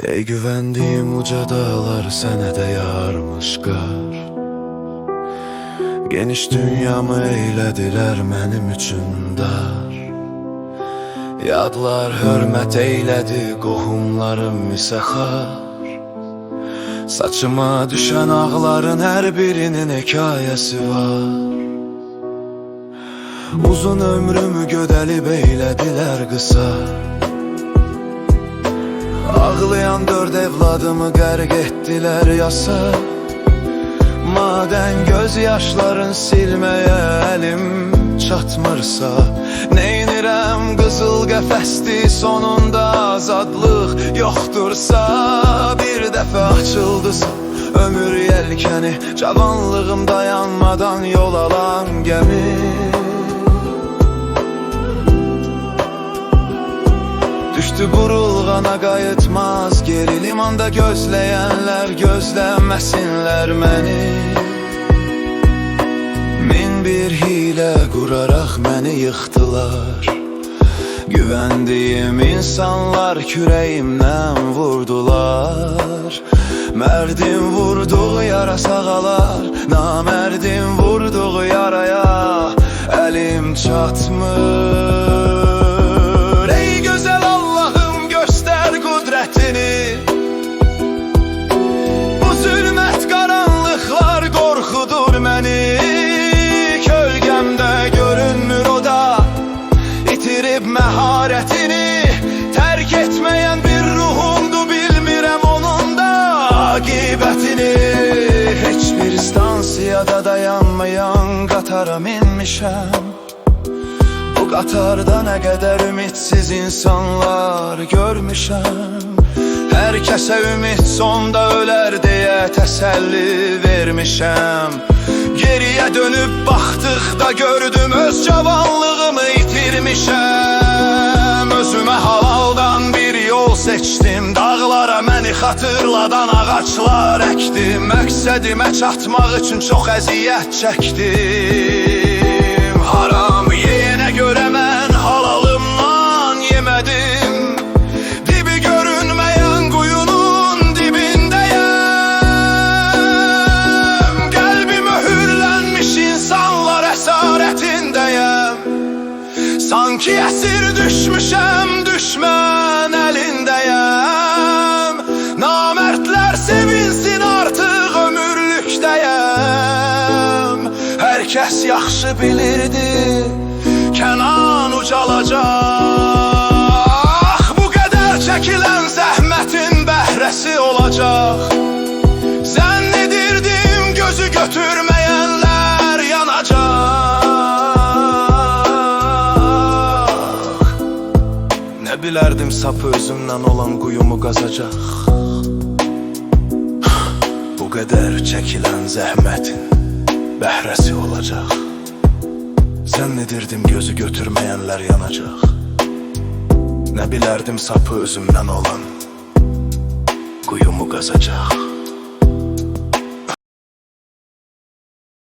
Ey güvendiğim uca dağlar sene de yarmış qar. Geniş dünyamı eylediler mənim üçün dar. Yadlar hörmət eylədi qohumlarım isə xar. Saçıma düşən ağların hər birinin hekayəsi var. Uzun ömrümü gödəlib eylədilər qısa. Ağlayan dörd evladımı qərq etdilər yasa. Madən göz yaşların silməyə əlim çatmırsa, neynirəm qızıl qəfəsdi sonunda azadlıq yoxdursa. Bir dəfə açıldısa ömür yelkəni, cavanlığım dayanmadan yol alan gəmi. Düşdü burulğana qayıtmaz geri, limanda gözləyənlər gözləməsinlər məni. Min bir hilə quraraq məni yıxdılar. Güvəndiyim insanlar kürəyimdən vurdular. Mərdin vurduğu yara sağalar, namərdin vurduğu yaraya əlim çatmır. Bu zülmət qaranlıqlar qorxudur məni. Kölgəmdə görünmür o da, itirib məharətini. Tərk etməyən bir ruhumdu, bilmirəm onun da aqibətini. Heç bir stansiyada dayanmayan qatara minmişəm. Bu qatarda nə qədər ümidsiz insanlar görmüşəm. Hər kəsə ümid sonda ölər deyə təsəlli vermişəm. Geriyə dönüb baxdıqda gördüm öz cavanlığımı itirmişəm. Özümə halaldan bir yol seçdim, dağlara məni xatırladan ağaçlar əkdim. Məqsədimə çatmaq üçün çox əziyyət çəkdim. Haram yeyənə görə mən halalımdan yemədim. Dibi görünməyən quyunun dibindəyəm. Qəlbi möhürlənmiş insanlar əsarətindəyəm. Sanki əsir düşmüşəm, düşmən əlindəyəm. Namərdlər sevinsin, artıq ömürlükdəyəm. Hər kəs yaxşı bilirdi Kənan ucalacaq. Bu qədər çəkilən zəhmətin bəhrəsi olacaq. Zənn edirdim gözü götürməyənlər yanacaq. Nə bilərdim sapı özümdən olan quyumu qazacaq. Bu qədər çəkilən zəhmətin bəhrəsi olacaq. Zənn edirdim gözü götürməyənlər yanacaq. Nə bilərdim sapı özümdən olan quyumu qazacaq.